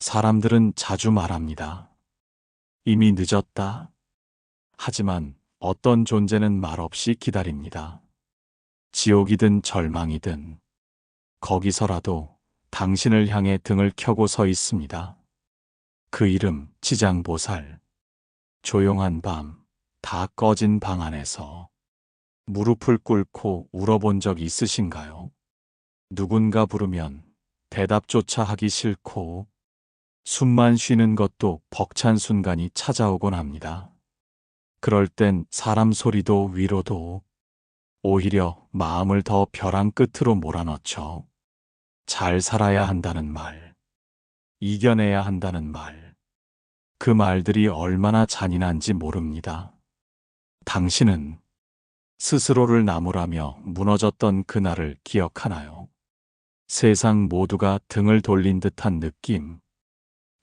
사람들은 자주 말합니다. 이미 늦었다. 하지만 어떤 존재는 말없이 기다립니다. 지옥이든 절망이든 거기서라도 당신을 향해 등을 켜고 서 있습니다. 그 이름 지장보살. 조용한 밤, 다 꺼진 방 안에서 무릎을 꿇고 울어본 적 있으신가요? 누군가 부르면 대답조차 하기 싫고 숨만 쉬는 것도 벅찬 순간이 찾아오곤 합니다. 그럴 땐 사람 소리도 위로도 오히려 마음을 더 벼랑 끝으로 몰아넣죠. 잘 살아야 한다는 말, 이겨내야 한다는 말, 그 말들이 얼마나 잔인한지 모릅니다. 당신은 스스로를 나무라며 무너졌던 그날을 기억하나요? 세상 모두가 등을 돌린 듯한 느낌,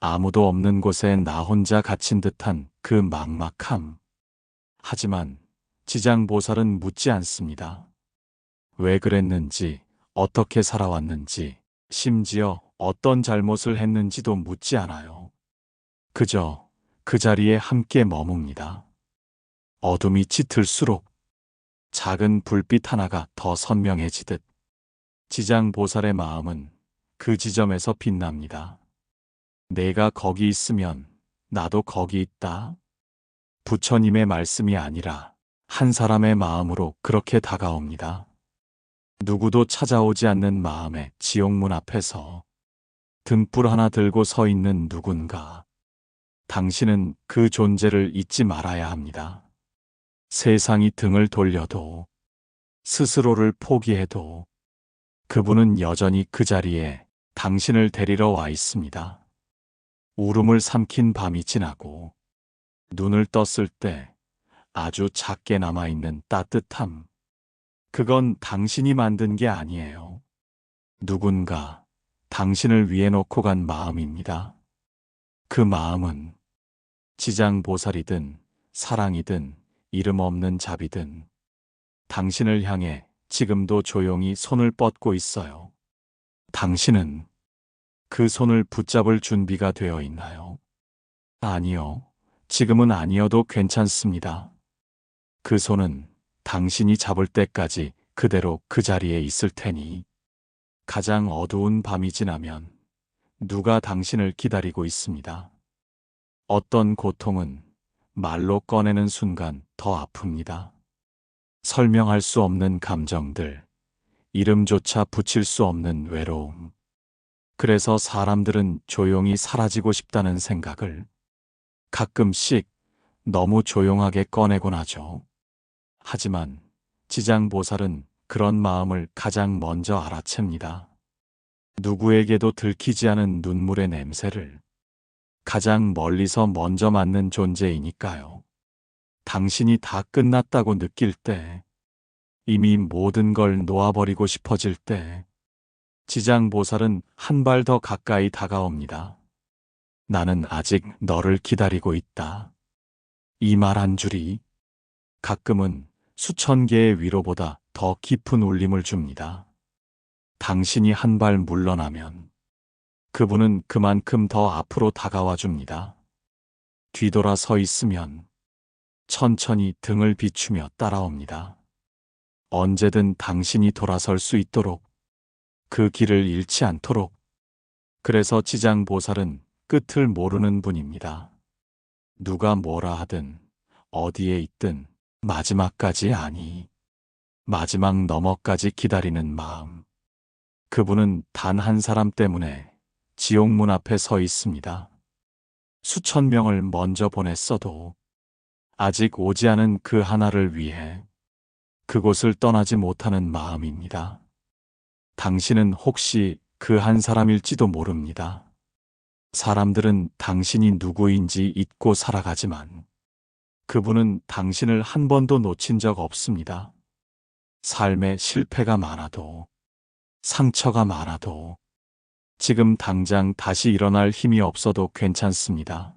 아무도 없는 곳에 나 혼자 갇힌 듯한 그 막막함. 하지만 지장보살은 묻지 않습니다. 왜 그랬는지, 어떻게 살아왔는지, 심지어 어떤 잘못을 했는지도 묻지 않아요. 그저 그 자리에 함께 머뭅니다. 어둠이 짙을수록 작은 불빛 하나가 더 선명해지듯 지장보살의 마음은 그 지점에서 빛납니다. 내가 거기 있으면 나도 거기 있다. 부처님의 말씀이 아니라 한 사람의 마음으로 그렇게 다가옵니다. 누구도 찾아오지 않는 마음의 지옥문 앞에서 등불 하나 들고 서 있는 누군가. 당신은 그 존재를 잊지 말아야 합니다. 세상이 등을 돌려도, 스스로를 포기해도 그분은 여전히 그 자리에 당신을 데리러 와 있습니다. 울음을 삼킨 밤이 지나고 눈을 떴을 때 아주 작게 남아있는 따뜻함. 그건 당신이 만든 게 아니에요. 누군가 당신을 위해 놓고 간 마음입니다. 그 마음은 지장보살이든 사랑이든 이름 없는 자비든 당신을 향해 지금도 조용히 손을 뻗고 있어요. 당신은 그 손을 붙잡을 준비가 되어 있나요? 아니요. 지금은 아니어도 괜찮습니다. 그 손은 당신이 잡을 때까지 그대로 그 자리에 있을 테니. 가장 어두운 밤이 지나면 누가 당신을 기다리고 있습니다. 어떤 고통은 말로 꺼내는 순간 더 아픕니다. 설명할 수 없는 감정들, 이름조차 붙일 수 없는 외로움. 그래서 사람들은 조용히 사라지고 싶다는 생각을 가끔씩 너무 조용하게 꺼내곤 하죠. 하지만 지장보살은 그런 마음을 가장 먼저 알아챕니다. 누구에게도 들키지 않은 눈물의 냄새를 가장 멀리서 먼저 맡는 존재이니까요. 당신이 다 끝났다고 느낄 때, 이미 모든 걸 놓아버리고 싶어질 때, 지장보살은 한 발 더 가까이 다가옵니다. 나는 아직 너를 기다리고 있다. 이 말 한 줄이 가끔은 수천 개의 위로보다 더 깊은 울림을 줍니다. 당신이 한 발 물러나면 그분은 그만큼 더 앞으로 다가와 줍니다. 뒤돌아 서 있으면 천천히 등을 비추며 따라옵니다. 언제든 당신이 돌아설 수 있도록, 그 길을 잃지 않도록. 그래서 지장보살은 끝을 모르는 분입니다. 누가 뭐라 하든, 어디에 있든 마지막까지 아니, 마지막 너머까지 기다리는 마음. 그분은 단 한 사람 때문에 지옥문 앞에 서 있습니다. 수천 명을 먼저 보냈어도 아직 오지 않은 그 하나를 위해 그곳을 떠나지 못하는 마음입니다. 당신은 혹시 그 한 사람일지도 모릅니다. 사람들은 당신이 누구인지 잊고 살아가지만 그분은 당신을 한 번도 놓친 적 없습니다. 삶에 실패가 많아도, 상처가 많아도, 지금 당장 다시 일어날 힘이 없어도 괜찮습니다.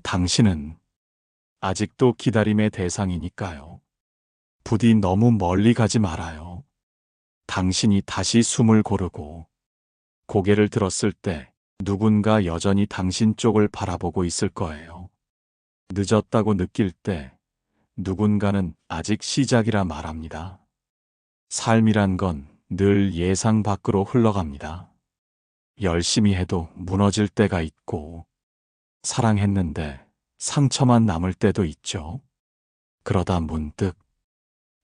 당신은 아직도 기다림의 대상이니까요. 부디 너무 멀리 가지 말아요. 당신이 다시 숨을 고르고 고개를 들었을 때 누군가 여전히 당신 쪽을 바라보고 있을 거예요. 늦었다고 느낄 때 누군가는 아직 시작이라 말합니다. 삶이란 건 늘 예상 밖으로 흘러갑니다. 열심히 해도 무너질 때가 있고, 사랑했는데 상처만 남을 때도 있죠. 그러다 문득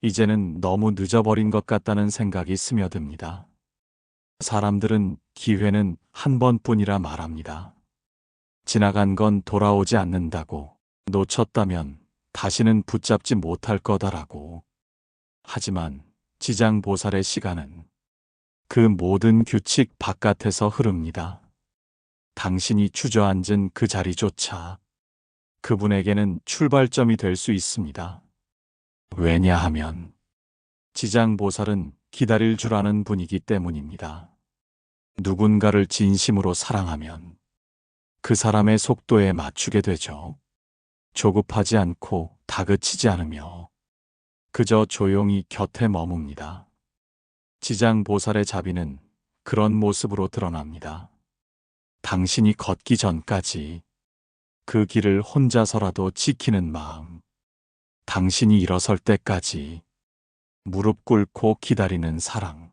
이제는 너무 늦어버린 것 같다는 생각이 스며듭니다. 사람들은 기회는 한 번뿐이라 말합니다. 지나간 건 돌아오지 않는다고, 놓쳤다면 다시는 붙잡지 못할 거다라고. 하지만 지장보살의 시간은 그 모든 규칙 바깥에서 흐릅니다. 당신이 주저앉은 그 자리조차 그분에게는 출발점이 될 수 있습니다. 왜냐하면 지장보살은 기다릴 줄 아는 분이기 때문입니다. 누군가를 진심으로 사랑하면 그 사람의 속도에 맞추게 되죠. 조급하지 않고 다그치지 않으며 그저 조용히 곁에 머뭅니다. 지장보살의 자비는 그런 모습으로 드러납니다. 당신이 걷기 전까지 그 길을 혼자서라도 지키는 마음, 당신이 일어설 때까지 무릎 꿇고 기다리는 사랑.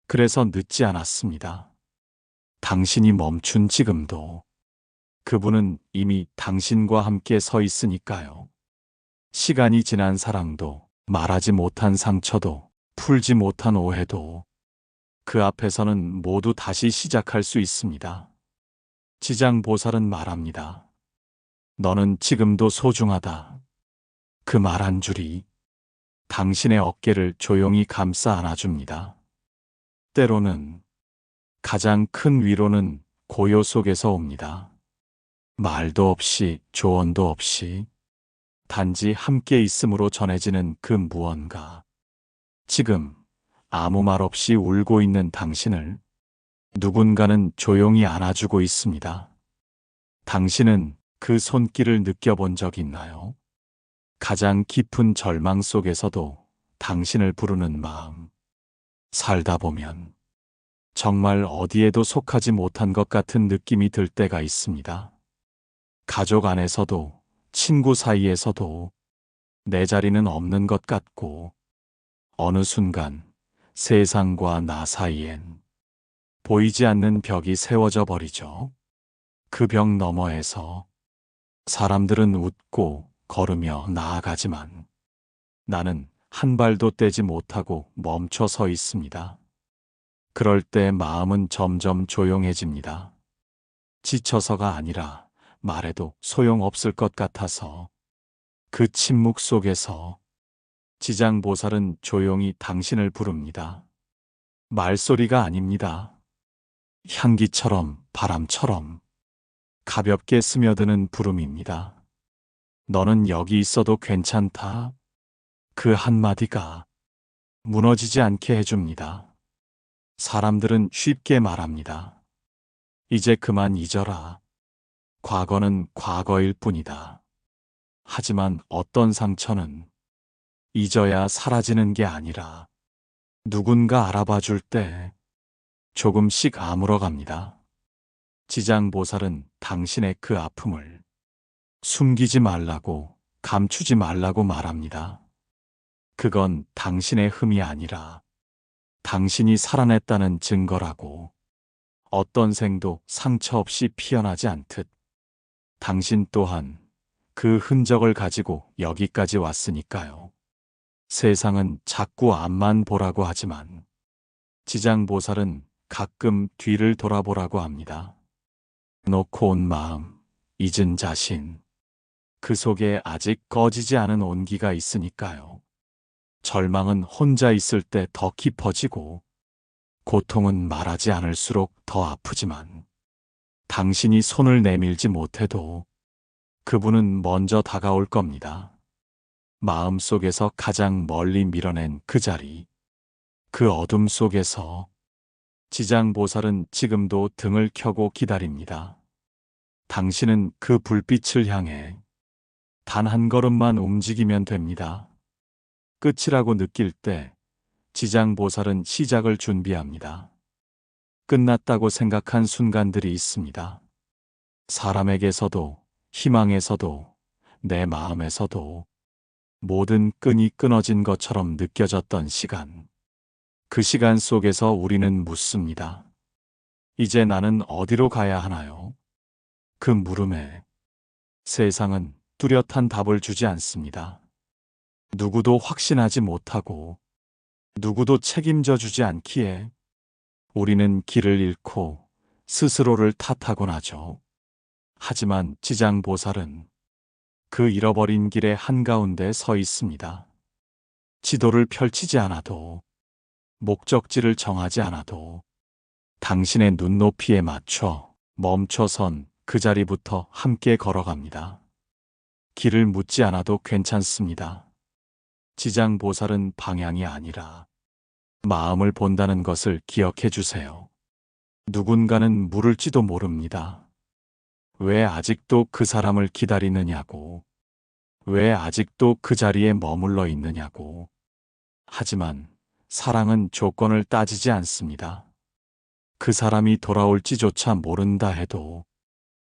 그래서 늦지 않았습니다. 당신이 멈춘 지금도 그분은 이미 당신과 함께 서 있으니까요. 시간이 지난 사랑도, 말하지 못한 상처도, 풀지 못한 오해도 그 앞에서는 모두 다시 시작할 수 있습니다. 지장보살은 말합니다. 너는 지금도 소중하다. 그 말 한 줄이 당신의 어깨를 조용히 감싸 안아줍니다. 때로는 가장 큰 위로는 고요 속에서 옵니다. 말도 없이, 조언도 없이, 단지 함께 있음으로 전해지는 그 무언가. 지금 아무 말 없이 울고 있는 당신을 누군가는 조용히 안아주고 있습니다. 당신은 그 손길을 느껴본 적 있나요? 가장 깊은 절망 속에서도 당신을 부르는 마음. 살다 보면 정말 어디에도 속하지 못한 것 같은 느낌이 들 때가 있습니다. 가족 안에서도, 친구 사이에서도 내 자리는 없는 것 같고, 어느 순간 세상과 나 사이엔 보이지 않는 벽이 세워져 버리죠. 그 벽 너머에서 사람들은 웃고 걸으며 나아가지만 나는 한 발도 떼지 못하고 멈춰 서 있습니다. 그럴 때 마음은 점점 조용해집니다. 지쳐서가 아니라 말해도 소용없을 것 같아서. 그 침묵 속에서 지장보살은 조용히 당신을 부릅니다. 말소리가 아닙니다. 향기처럼, 바람처럼 가볍게 스며드는 부름입니다. 너는 여기 있어도 괜찮다. 그 한마디가 무너지지 않게 해줍니다. 사람들은 쉽게 말합니다. 이제 그만 잊어라. 과거는 과거일 뿐이다. 하지만 어떤 상처는 잊어야 사라지는 게 아니라 누군가 알아봐 줄 때 조금씩 아물어갑니다. 지장보살은 당신의 그 아픔을 숨기지 말라고, 감추지 말라고 말합니다. 그건 당신의 흠이 아니라 당신이 살아냈다는 증거라고. 어떤 생도 상처 없이 피어나지 않듯 당신 또한 그 흔적을 가지고 여기까지 왔으니까요. 세상은 자꾸 앞만 보라고 하지만 지장보살은 가끔 뒤를 돌아보라고 합니다. 놓고 온 마음, 잊은 자신, 그 속에 아직 꺼지지 않은 온기가 있으니까요. 절망은 혼자 있을 때 더 깊어지고 고통은 말하지 않을수록 더 아프지만 당신이 손을 내밀지 못해도 그분은 먼저 다가올 겁니다. 마음속에서 가장 멀리 밀어낸 그 자리, 그 어둠 속에서 지장보살은 지금도 등을 켜고 기다립니다. 당신은 그 불빛을 향해 단 한 걸음만 움직이면 됩니다. 끝이라고 느낄 때 지장보살은 시작을 준비합니다. 끝났다고 생각한 순간들이 있습니다. 사람에게서도, 희망에서도, 내 마음에서도 모든 끈이 끊어진 것처럼 느껴졌던 시간. 그 시간 속에서 우리는 묻습니다. 이제 나는 어디로 가야 하나요? 그 물음에 세상은 뚜렷한 답을 주지 않습니다. 누구도 확신하지 못하고 누구도 책임져 주지 않기에 우리는 길을 잃고 스스로를 탓하곤 하죠. 하지만 지장보살은 그 잃어버린 길의 한가운데 서 있습니다. 지도를 펼치지 않아도, 목적지를 정하지 않아도 당신의 눈높이에 맞춰 멈춰선 그 자리부터 함께 걸어갑니다. 길을 묻지 않아도 괜찮습니다. 지장보살은 방향이 아니라 마음을 본다는 것을 기억해 주세요. 누군가는 물을지도 모릅니다. 왜 아직도 그 사람을 기다리느냐고, 왜 아직도 그 자리에 머물러 있느냐고. 하지만 사랑은 조건을 따지지 않습니다. 그 사람이 돌아올지조차 모른다 해도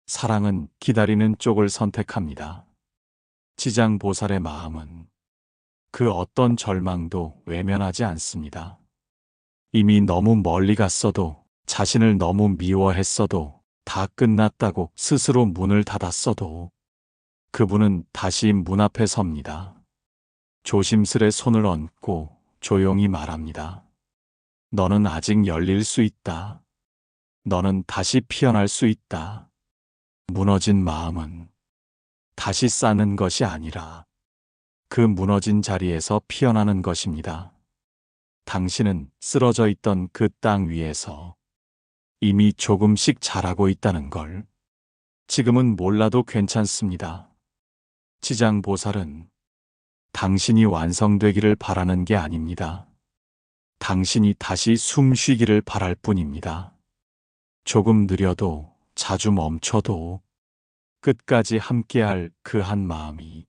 사랑은 기다리는 쪽을 선택합니다. 지장보살의 마음은 그 어떤 절망도 외면하지 않습니다. 이미 너무 멀리 갔어도, 자신을 너무 미워했어도, 다 끝났다고 스스로 문을 닫았어도 그분은 다시 문 앞에 섭니다. 조심스레 손을 얹고 조용히 말합니다. 너는 아직 열릴 수 있다. 너는 다시 피어날 수 있다. 무너진 마음은 다시 쌓는 것이 아니라 그 무너진 자리에서 피어나는 것입니다. 당신은 쓰러져 있던 그 땅 위에서 이미 조금씩 자라고 있다는 걸 지금은 몰라도 괜찮습니다. 지장보살은 당신이 완성되기를 바라는 게 아닙니다. 당신이 다시 숨 쉬기를 바랄 뿐입니다. 조금 느려도, 자주 멈춰도 끝까지 함께할 그 한 마음이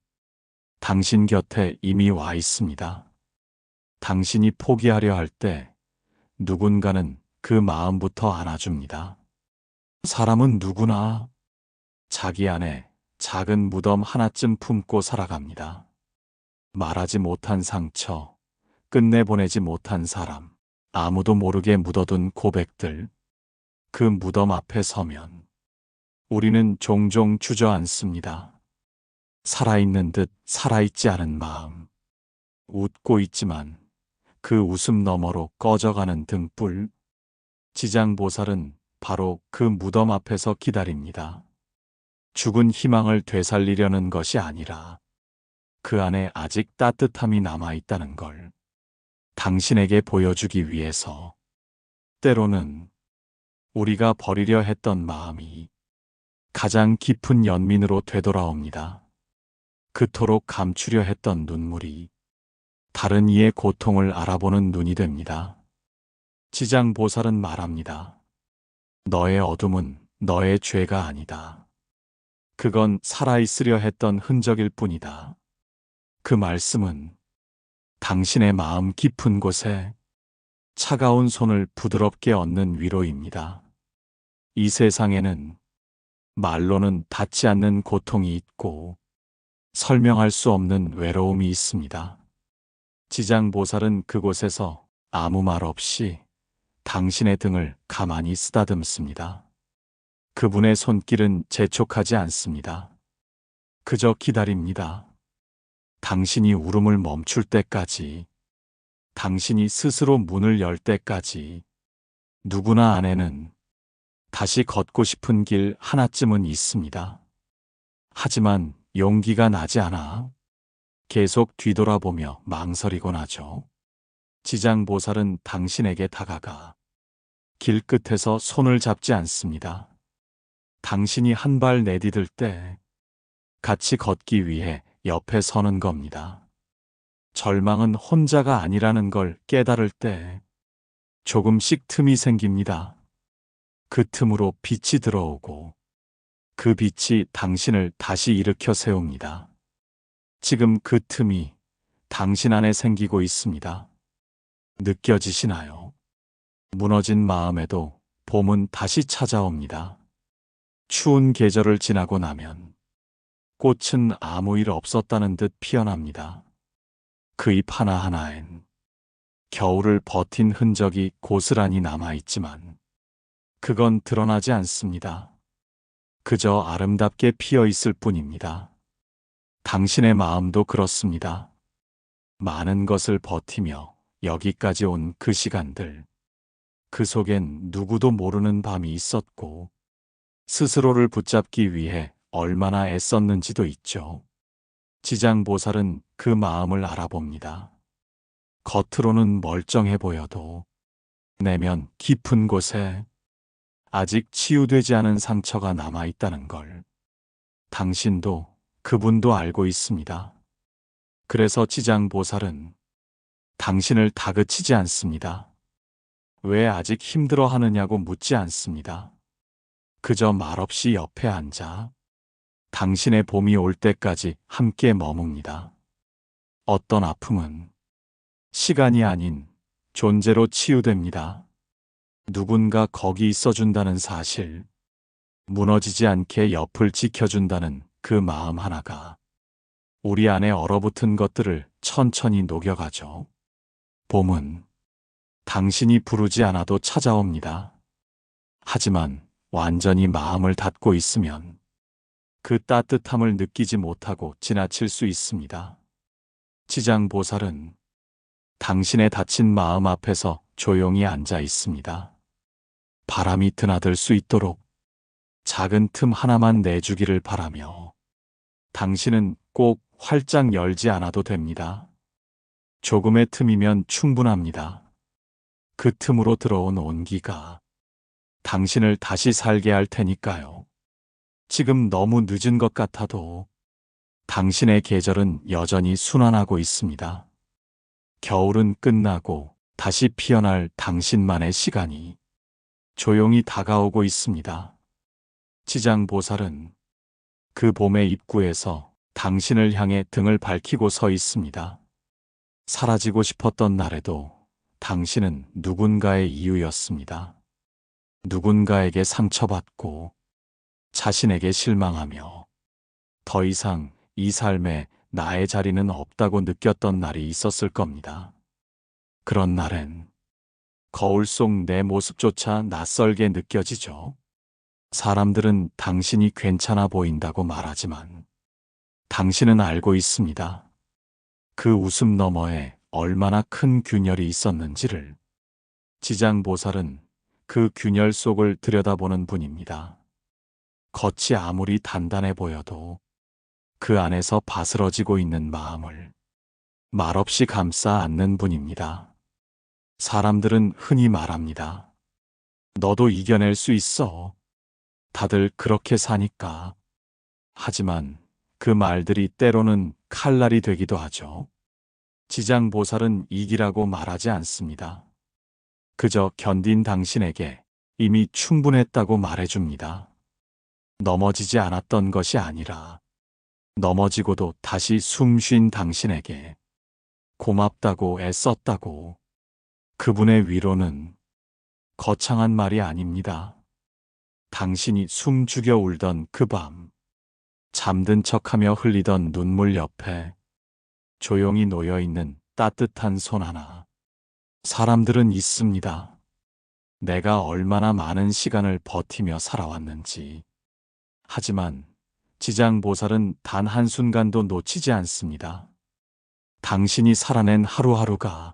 당신 곁에 이미 와 있습니다. 당신이 포기하려 할 때 누군가는 그 마음부터 안아줍니다. 사람은 누구나 자기 안에 작은 무덤 하나쯤 품고 살아갑니다. 말하지 못한 상처, 끝내보내지 못한 사람, 아무도 모르게 묻어둔 고백들. 그 무덤 앞에 서면 우리는 종종 주저앉습니다. 살아있는 듯 살아있지 않은 마음. 웃고 있지만 그 웃음 너머로 꺼져가는 등불. 지장보살은 바로 그 무덤 앞에서 기다립니다. 죽은 희망을 되살리려는 것이 아니라 그 안에 아직 따뜻함이 남아있다는 걸 당신에게 보여주기 위해서. 때로는 우리가 버리려 했던 마음이 가장 깊은 연민으로 되돌아옵니다. 그토록 감추려 했던 눈물이 다른 이의 고통을 알아보는 눈이 됩니다. 지장보살은 말합니다. 너의 어둠은 너의 죄가 아니다. 그건 살아있으려 했던 흔적일 뿐이다. 그 말씀은 당신의 마음 깊은 곳에 차가운 손을 부드럽게 얹는 위로입니다. 이 세상에는 말로는 닿지 않는 고통이 있고 설명할 수 없는 외로움이 있습니다. 지장보살은 그곳에서 아무 말 없이 당신의 등을 가만히 쓰다듬습니다. 그분의 손길은 재촉하지 않습니다. 그저 기다립니다. 당신이 울음을 멈출 때까지, 당신이 스스로 문을 열 때까지. 누구나 안에는 다시 걷고 싶은 길 하나쯤은 있습니다. 하지만 용기가 나지 않아 계속 뒤돌아보며 망설이곤 하죠. 지장보살은 당신에게 다가가 길끝에서 손을 잡지 않습니다. 당신이 한 발 내디딜 때 같이 걷기 위해 옆에 서는 겁니다. 절망은 혼자가 아니라는 걸 깨달을 때 조금씩 틈이 생깁니다. 그 틈으로 빛이 들어오고 그 빛이 당신을 다시 일으켜 세웁니다. 지금 그 틈이 당신 안에 생기고 있습니다. 느껴지시나요? 무너진 마음에도 봄은 다시 찾아옵니다. 추운 계절을 지나고 나면 꽃은 아무 일 없었다는 듯 피어납니다. 그 잎 하나하나엔 겨울을 버틴 흔적이 고스란히 남아있지만 그건 드러나지 않습니다. 그저 아름답게 피어 있을 뿐입니다. 당신의 마음도 그렇습니다. 많은 것을 버티며 여기까지 온 그 시간들, 그 속엔 누구도 모르는 밤이 있었고 스스로를 붙잡기 위해 얼마나 애썼는지도 있죠. 지장보살은 그 마음을 알아봅니다. 겉으로는 멀쩡해 보여도 내면 깊은 곳에 아직 치유되지 않은 상처가 남아있다는 걸 당신도 그분도 알고 있습니다. 그래서 지장보살은 당신을 다그치지 않습니다. 왜 아직 힘들어 하느냐고 묻지 않습니다. 그저 말없이 옆에 앉아 당신의 봄이 올 때까지 함께 머뭅니다. 어떤 아픔은 시간이 아닌 존재로 치유됩니다. 누군가 거기 있어준다는 사실, 무너지지 않게 옆을 지켜준다는 그 마음 하나가 우리 안에 얼어붙은 것들을 천천히 녹여가죠. 봄은 당신이 부르지 않아도 찾아옵니다. 하지만 완전히 마음을 닫고 있으면 그 따뜻함을 느끼지 못하고 지나칠 수 있습니다. 지장보살은 당신의 닫힌 마음 앞에서 조용히 앉아 있습니다. 바람이 드나들 수 있도록 작은 틈 하나만 내주기를 바라며 당신은 꼭 활짝 열지 않아도 됩니다. 조금의 틈이면 충분합니다. 그 틈으로 들어온 온기가 당신을 다시 살게 할 테니까요. 지금 너무 늦은 것 같아도 당신의 계절은 여전히 순환하고 있습니다. 겨울은 끝나고 다시 피어날 당신만의 시간이 조용히 다가오고 있습니다. 지장보살은 그 봄의 입구에서 당신을 향해 등을 밝히고 서 있습니다. 사라지고 싶었던 날에도 당신은 누군가의 이유였습니다. 누군가에게 상처받고 자신에게 실망하며 더 이상 이 삶에 나의 자리는 없다고 느꼈던 날이 있었을 겁니다. 그런 날엔 거울 속 내 모습조차 낯설게 느껴지죠. 사람들은 당신이 괜찮아 보인다고 말하지만 당신은 알고 있습니다. 그 웃음 너머에 얼마나 큰 균열이 있었는지를. 지장보살은 그 균열 속을 들여다보는 분입니다. 겉이 아무리 단단해 보여도 그 안에서 바스러지고 있는 마음을 말없이 감싸 안는 분입니다. 사람들은 흔히 말합니다. 너도 이겨낼 수 있어. 다들 그렇게 사니까. 하지만 그 말들이 때로는 칼날이 되기도 하죠. 지장보살은 이기라고 말하지 않습니다. 그저 견딘 당신에게 이미 충분했다고 말해줍니다. 넘어지지 않았던 것이 아니라 넘어지고도 다시 숨 쉰 당신에게 고맙다고 애썼다고. 그분의 위로는 거창한 말이 아닙니다. 당신이 숨 죽여 울던 그 밤, 잠든 척하며 흘리던 눈물 옆에 조용히 놓여있는 따뜻한 손 하나. 사람들은 있습니다. 내가 얼마나 많은 시간을 버티며 살아왔는지. 하지만 지장보살은 단 한순간도 놓치지 않습니다. 당신이 살아낸 하루하루가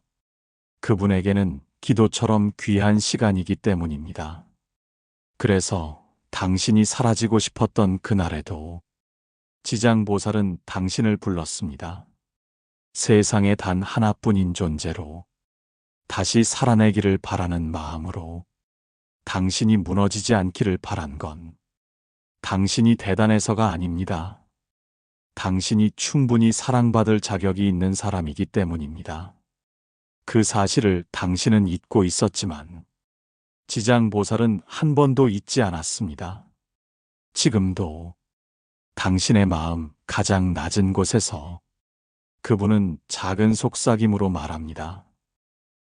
그분에게는 기도처럼 귀한 시간이기 때문입니다. 그래서 당신이 사라지고 싶었던 그날에도 지장보살은 당신을 불렀습니다. 세상에 단 하나뿐인 존재로 다시 살아내기를 바라는 마음으로. 당신이 무너지지 않기를 바란 건 당신이 대단해서가 아닙니다. 당신이 충분히 사랑받을 자격이 있는 사람이기 때문입니다. 그 사실을 당신은 잊고 있었지만 지장보살은 한 번도 잊지 않았습니다. 지금도 당신의 마음 가장 낮은 곳에서 그분은 작은 속삭임으로 말합니다.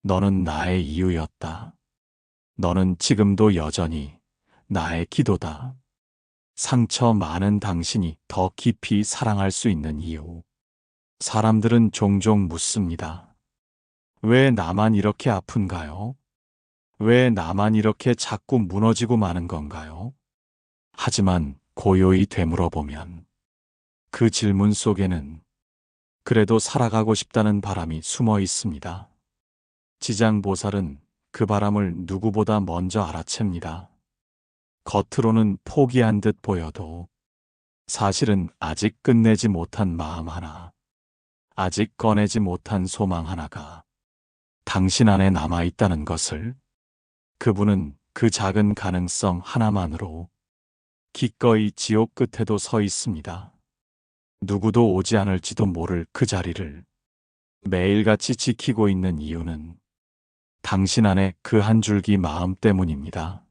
너는 나의 이유였다. 너는 지금도 여전히 나의 기도다. 상처 많은 당신이 더 깊이 사랑할 수 있는 이유. 사람들은 종종 묻습니다. 왜 나만 이렇게 아픈가요? 왜 나만 이렇게 자꾸 무너지고 마는 건가요? 하지만 고요히 되물어보면 그 질문 속에는 그래도 살아가고 싶다는 바람이 숨어 있습니다. 지장보살은 그 바람을 누구보다 먼저 알아챕니다. 겉으로는 포기한 듯 보여도 사실은 아직 끝내지 못한 마음 하나, 아직 꺼내지 못한 소망 하나가 당신 안에 남아 있다는 것을 그분은 그 작은 가능성 하나만으로 기꺼이 지옥 끝에도 서 있습니다. 누구도 오지 않을지도 모를 그 자리를 매일같이 지키고 있는 이유는 당신 안에 그 한 줄기 마음 때문입니다.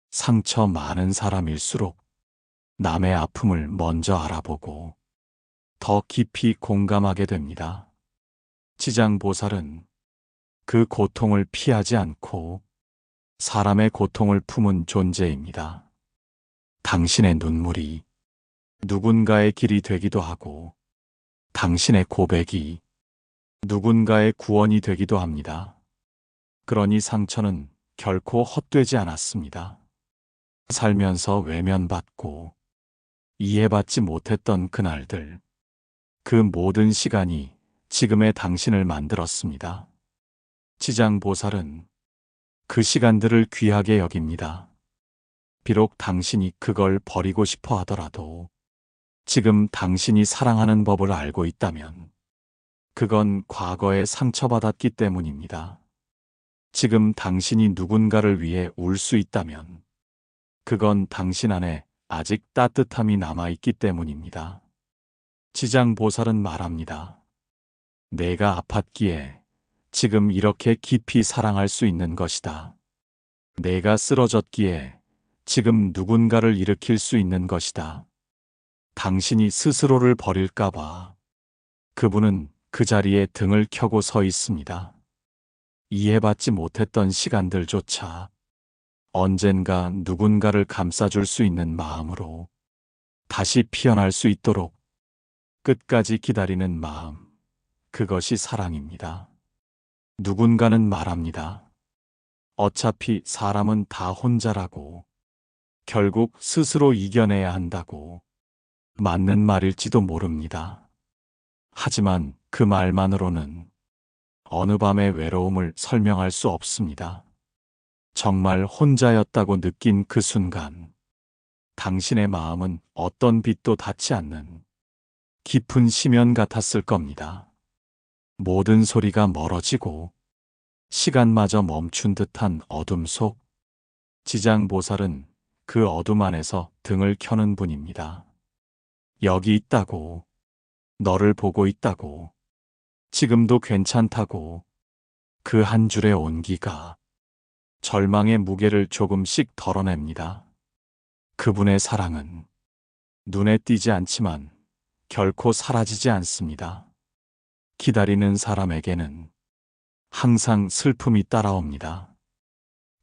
상처 많은 사람일수록 남의 아픔을 먼저 알아보고 더 깊이 공감하게 됩니다. 지장보살은 그 고통을 피하지 않고 사람의 고통을 품은 존재입니다. 당신의 눈물이 누군가의 길이 되기도 하고 당신의 고백이 누군가의 구원이 되기도 합니다. 그러니 상처는 결코 헛되지 않았습니다. 살면서 외면받고 이해받지 못했던 그날들, 그 모든 시간이 지금의 당신을 만들었습니다. 지장보살은 그 시간들을 귀하게 여깁니다. 비록 당신이 그걸 버리고 싶어 하더라도 지금 당신이 사랑하는 법을 알고 있다면 그건 과거에 상처받았기 때문입니다. 지금 당신이 누군가를 위해 울 수 있다면 그건 당신 안에 아직 따뜻함이 남아있기 때문입니다. 지장보살은 말합니다. 내가 아팠기에 지금 이렇게 깊이 사랑할 수 있는 것이다. 내가 쓰러졌기에 지금 누군가를 일으킬 수 있는 것이다. 당신이 스스로를 버릴까봐 그분은 그 자리에 등을 켜고 서 있습니다. 이해받지 못했던 시간들조차 언젠가 누군가를 감싸줄 수 있는 마음으로 다시 피어날 수 있도록 끝까지 기다리는 마음, 그것이 사랑입니다. 누군가는 말합니다. 어차피 사람은 다 혼자라고, 결국 스스로 이겨내야 한다고. 맞는 말일지도 모릅니다. 하지만 그 말만으로는 어느 밤의 외로움을 설명할 수 없습니다. 정말 혼자였다고 느낀 그 순간, 당신의 마음은 어떤 빛도 닿지 않는 깊은 심연 같았을 겁니다. 모든 소리가 멀어지고 시간마저 멈춘 듯한 어둠 속, 지장보살은 그 어둠 안에서 등을 켜는 분입니다. 여기 있다고, 너를 보고 있다고, 지금도 괜찮다고. 그 한 줄의 온기가 절망의 무게를 조금씩 덜어냅니다. 그분의 사랑은 눈에 띄지 않지만 결코 사라지지 않습니다. 기다리는 사람에게는 항상 슬픔이 따라옵니다.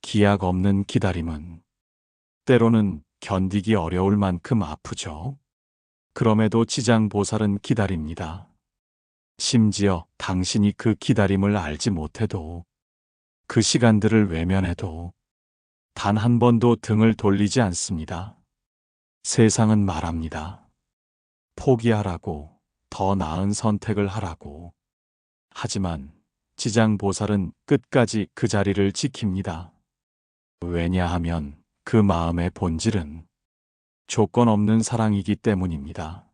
기약 없는 기다림은 때로는 견디기 어려울 만큼 아프죠. 그럼에도 지장보살은 기다립니다. 심지어 당신이 그 기다림을 알지 못해도, 그 시간들을 외면해도 단 한 번도 등을 돌리지 않습니다. 세상은 말합니다. 포기하라고, 더 나은 선택을 하라고. 하지만 지장보살은 끝까지 그 자리를 지킵니다. 왜냐하면 그 마음의 본질은 조건 없는 사랑이기 때문입니다.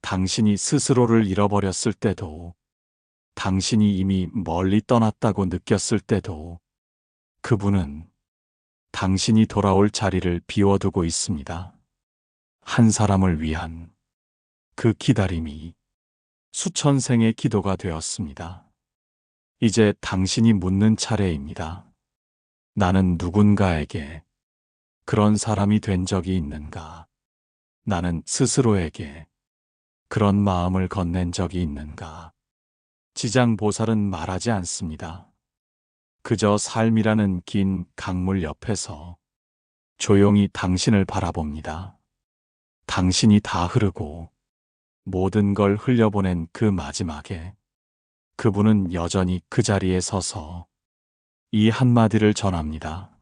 당신이 스스로를 잃어버렸을 때도, 당신이 이미 멀리 떠났다고 느꼈을 때도 그분은 당신이 돌아올 자리를 비워두고 있습니다. 한 사람을 위한 그 기다림이 수천 생의 기도가 되었습니다. 이제 당신이 묻는 차례입니다. 나는 누군가에게 그런 사람이 된 적이 있는가? 나는 스스로에게 그런 마음을 건넨 적이 있는가? 지장보살은 말하지 않습니다. 그저 삶이라는 긴 강물 옆에서 조용히 당신을 바라봅니다. 당신이 다 흐르고 모든 걸 흘려보낸 그 마지막에 그분은 여전히 그 자리에 서서 이 한마디를 전합니다.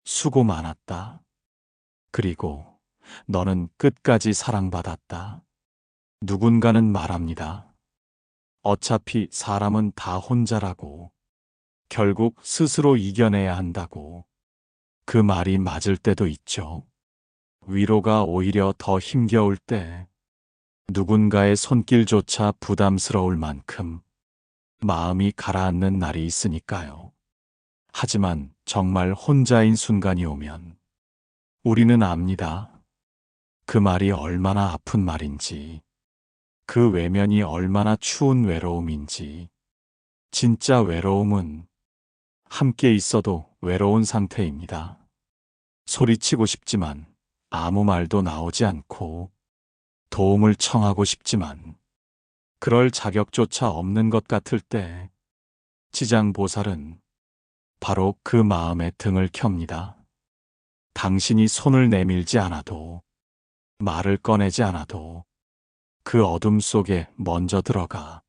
수고 많았다. 그리고 너는 끝까지 사랑받았다. 누군가는 말합니다. 어차피 사람은 다 혼자라고, 결국 스스로 이겨내야 한다고. 그 말이 맞을 때도 있죠. 위로가 오히려 더 힘겨울 때, 누군가의 손길조차 부담스러울 만큼 마음이 가라앉는 날이 있으니까요. 하지만 정말 혼자인 순간이 오면 우리는 압니다. 그 말이 얼마나 아픈 말인지, 그 외면이 얼마나 추운 외로움인지. 진짜 외로움은 함께 있어도 외로운 상태입니다. 소리치고 싶지만 아무 말도 나오지 않고, 도움을 청하고 싶지만 그럴 자격조차 없는 것 같을 때, 지장보살은 바로 그 마음의 등을 켭니다. 당신이 손을 내밀지 않아도, 말을 꺼내지 않아도 그 어둠 속에 먼저 들어가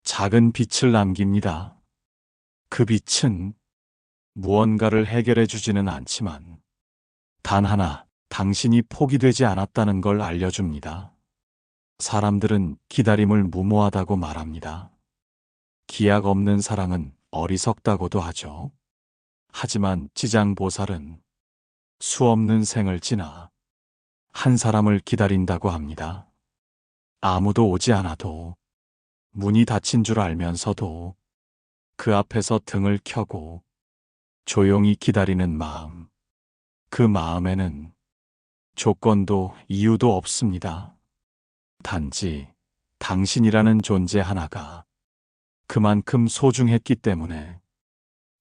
작은 빛을 남깁니다. 그 빛은 무언가를 해결해 주지는 않지만 단 하나 당신이 포기되지 않았다는 걸 알려줍니다. 사람들은 기다림을 무모하다고 말합니다. 기약 없는 사랑은 어리석다고도 하죠. 하지만 지장보살은 수없는 생을 지나 한 사람을 기다린다고 합니다. 아무도 오지 않아도, 문이 닫힌 줄 알면서도 그 앞에서 등을 켜고 조용히 기다리는 마음. 그 마음에는 조건도 이유도 없습니다. 단지 당신이라는 존재 하나가 그만큼 소중했기 때문에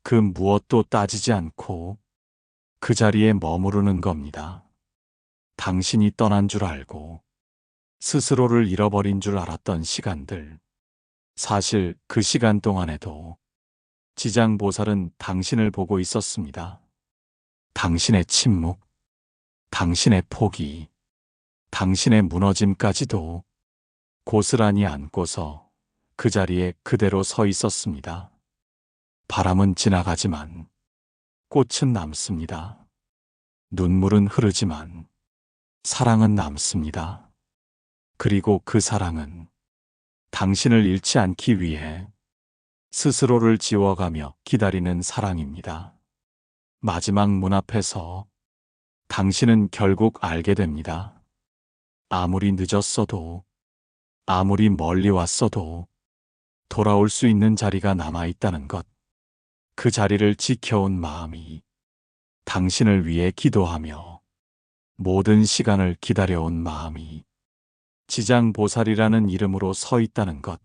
그 무엇도 따지지 않고 그 자리에 머무르는 겁니다. 당신이 떠난 줄 알고 스스로를 잃어버린 줄 알았던 시간들, 사실 그 시간 동안에도 지장보살은 당신을 보고 있었습니다. 당신의 침묵, 당신의 포기, 당신의 무너짐까지도 고스란히 안고서 그 자리에 그대로 서 있었습니다. 바람은 지나가지만 꽃은 남습니다. 눈물은 흐르지만 사랑은 남습니다. 그리고 그 사랑은 당신을 잃지 않기 위해 스스로를 지워가며 기다리는 사랑입니다. 마지막 문 앞에서 당신은 결국 알게 됩니다. 아무리 늦었어도, 아무리 멀리 왔어도 돌아올 수 있는 자리가 남아있다는 것. 그 자리를 지켜온 마음이 당신을 위해 기도하며 모든 시간을 기다려온 마음이 지장보살이라는 이름으로 서 있다는 것.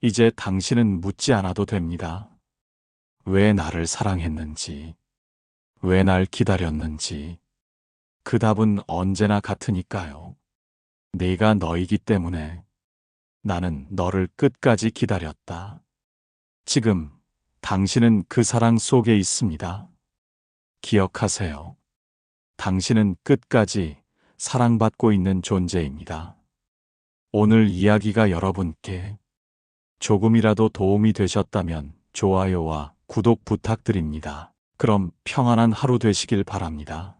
이제 당신은 묻지 않아도 됩니다. 왜 나를 사랑했는지, 왜 날 기다렸는지. 그 답은 언제나 같으니까요. 내가 너이기 때문에 나는 너를 끝까지 기다렸다. 지금 당신은 그 사랑 속에 있습니다. 기억하세요. 당신은 끝까지 사랑받고 있는 존재입니다. 오늘 이야기가 여러분께 조금이라도 도움이 되셨다면 좋아요와 구독 부탁드립니다. 그럼 평안한 하루 되시길 바랍니다.